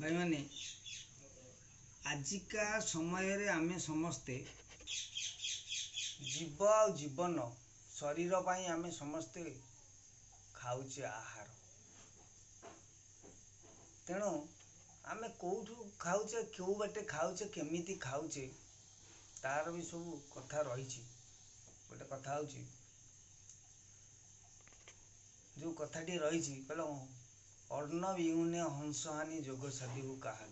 भाई माने आजिका समय आमे समस्ते जीव आ जीवन शरीर पाई आमे समस्ते खाऊचे आहार तेणु आमे कौठू खाऊचे क्यों बाटे खाऊचे केमिति खाऊचे तार भी सब कथा रही गोटे कथा हूँ जो कथाटी रही कहल अर्ण विहुने हंसहानी जोग साधी कहा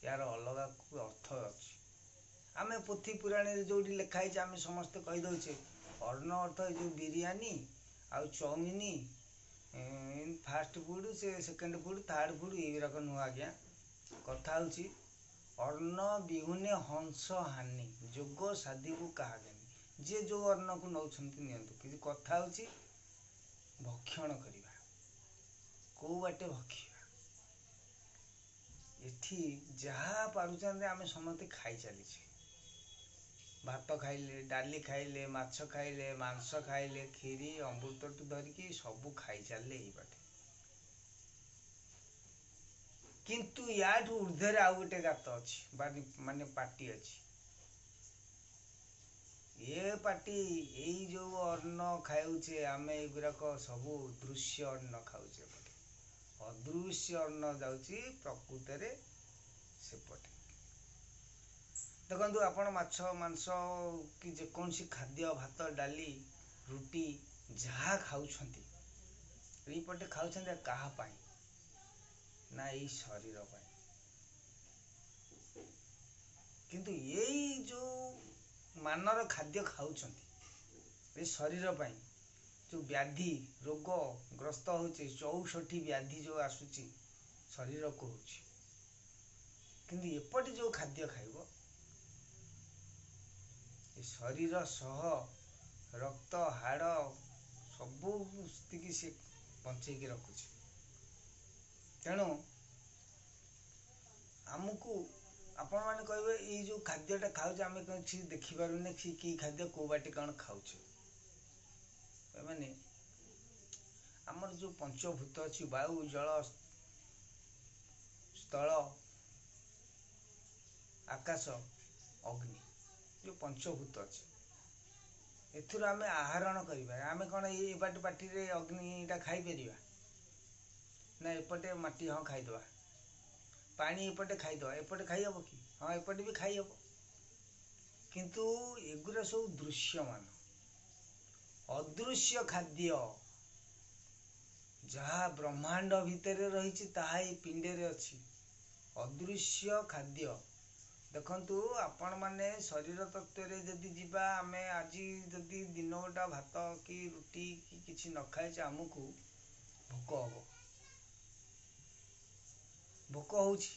यार अलग अर्थ अच्छी आमे पोथी पुराण जो लिखाई आम समस्ते कहीदे अर्ण अर्थ जो बिरियानी आउ चाउमिन फास्ट फूड से सेकेंड फूड थर्ड फूड युराक नुह आज्ञा कथा हूँ अर्ण विहुने हंस हानि जोग साधी को कहा जे जो अन्न को नौ कि कथा हूँ भक्षण करवा कौ बाटे भक्षिया एठी जहाँ पारुचंदे आमे समस्ते खाई चली भात खाइले डाली खाइले माछ खाइले मांस खाइले खीरी अमृत धरिकी सबू खाई चलिए यही बाटे किंतु याठू ऊर्धरे आउ गोटे गात अच्छी माने पार्टी अच्छी ये पार्टी यही जो अन्न खाऊचे आमे युराक सबू दृश्य अन्न खाऊचे अदृश्य अन्न जाऊँगी प्रकृत सेपटे देखो आपण माछ मांस कि जेकोसी खाद्य भात डाली रुटी जहाँ खाऊछंती यपटे खाऊछंती कहाँ ना यही शरीर पाई किंतु यही जो मानर खाद्य खाऊछंती शरीर पाई जो व्याधि रोग ग्रस्त होचे 64 व्याधि जो आसुची शरीर को होची किंतु एपटे जो खाद्य खाइबो ये शरीर सह रक्त हाड़ सबू स्थिति से बंचेकी रखुची तेणु आमको आपण मैंने कहे ये जो खाद्यटा खाऊचे आम किसी देखिपारे कि खाद्य कौ बाटे कौन खाऊचे मैंने आमर जो पंचभूत अच्छी वायु जल स्थल आकाश अग्नि जो पंचभूत अच्छे एथुर आमे आहरण करिबा आमे कौन ये बाटे पार्टी रे अग्निटा खाई परिबा ना एपटे माटी हाँ खाईदवा पानी एपटे खाईदवा एपटे खाई हबो कि हाँ एपटे भी खाई हबो किंतु एगुरा सब दृश्यमान अदृश्य खाद्य जहाँ ब्रह्मांड भितर रही ताहा पिंडे अच्छी अदृश्य खाद्य देखंतु आपण माने शरीर तत्व रे जदि जीवा आमे आज जदि दिन गोटा भात कि रुटी कि किछि न खाइछे आमको भोक हबो भोक होउछि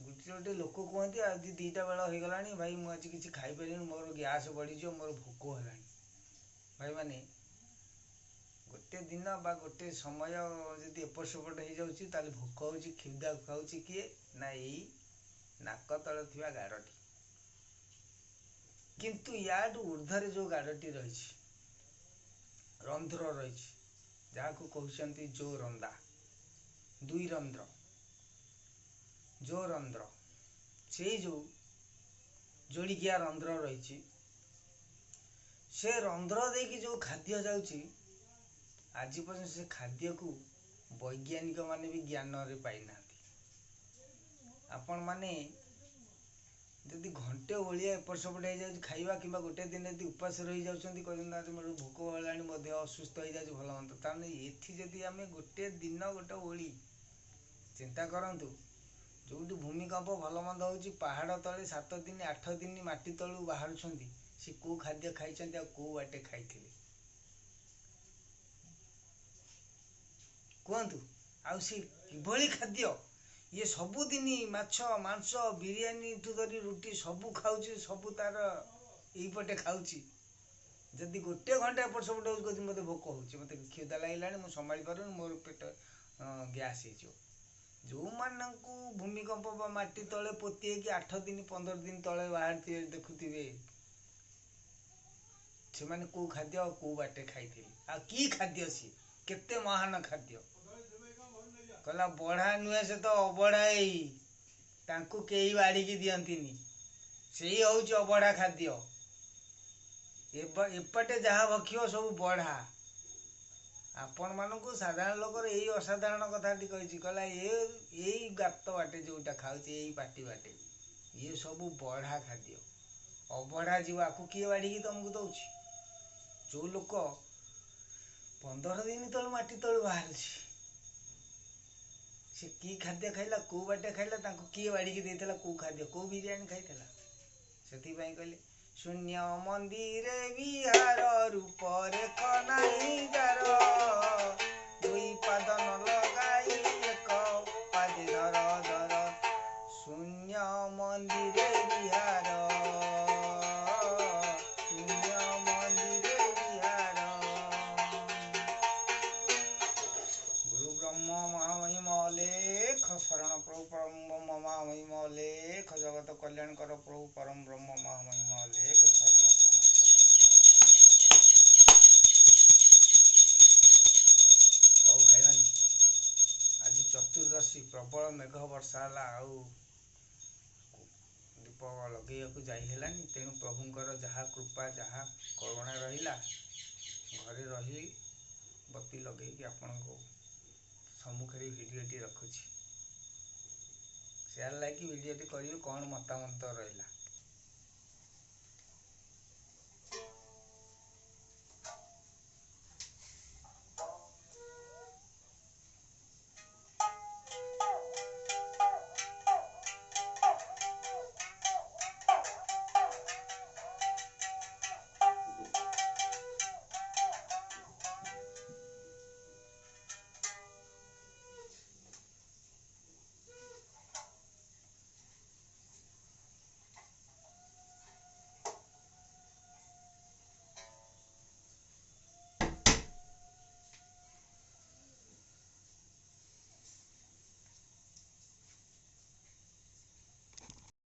गोटे गोटे लोक कहते आज 2टा बेला हो गलानी भाई मु आज किछि खाई परिनी मोर गैस बढ़ी जो मोर भोक हेलानी भाई माने गोटे दिन बा गोटे समय जदि एपट सेपट हो जाऊँगी ताले भोक हो क्षुदा खाऊँ किए ना यही नाक तले थिबा गाड़टी किंतु याडू ऊर्धरे जो गाड़टी रही रंध्र रही जहाँ को कहते जो रंदा 2 रंध्र जो रंध्र से जो जोड़िकिया रंध्र रही से रंध्र देकी जो खाद्य जाऊँगी आज पर्यटन से खाद्य को वैज्ञानिक माने भी ज्ञान रे पाई ना आपण माने जदि घंटे ओलिया एपट सेपट हो जाए खाइबा कि गोटे दिन यदि उपास रही जाऊँगी कहते मोर भोक हेलानी असुस्थ हो जाए भल मंद ताने एथि जदि आम गोटे दिन गोटे ओली चिंता करंतु जो भूमिकंप भल मंद हो पहाड़ तले 7 दिन 8 दिन माटी तलू बाहर सी कौ खाद्य खाई कौ बाटे खाई कहतु आउ सी किभली खाद्य ये सबुदिन माछ मांस बिरियानी ठू धरी रुटी सबू खाऊँ सबू तार यहीपटे खाऊँ जदि गोटे घंटा एपट सेपट हो मत भोक हो मत क्षुदा लगे मुझे संभाली पार मोर पेट गैस हो जो मानू भूमिकंप माटी तले पोती 8 दिन 15 दिन तले बाहर देखुवे से माने कौ खाद्य कौ बाटे खाई आ कि खाद्य सी केते महान खाद्य कहला बढ़ा नुहे से तो अबढ़ा तांकु केही बाड़िकी दियंतिनी सेही होउछ अबढ़ा खाद्य एपटे जहाँ भक्षियो सब बढ़ा आपण मानक साधारण लोकर यही असाधारण कथाटी कही कहला यही गात बाटे जोटा खाऊे यही पाटी बाटे ये सब बढ़ा खाद्य अबढ़ा जीव आकु किए बाड़िकी तुमको दौच जो लोक 15 दिन तल माटी तलु बाहर से कि खाद्य खाइला को बाटे खाइला तांको किए बाड़िकी देइतला को खाद्य को बिरयानी खाइतला सेति पई कहले शून्य मंदिर विहार रूप रेख नाही दार दुई पाद न लगाई एक पादे धर धर शून्य मंदिर विहार शून्य मंदिर विहार गुरु ब्रह्म महामहिम अलेख शरण प्रभु परम ब्रह्म महामहिम अलेख जगत कल्याण कर प्रभु परम ब्रह्म महामहिम अलेख शरण शरण हौ भाई माने आज चतुर्दशी प्रबल मेघ वर्षा है आउ दीप लगे जाई हेलानी तेणु प्रभुंकर जहाँ कृपा जहाँ करुणा रहिला घरे रही बत्ती लगे आपण को सम्मुखें भिडियोटी रखुची शेयर लाइक भिडियोटी करियो कौन मतामत रहिला।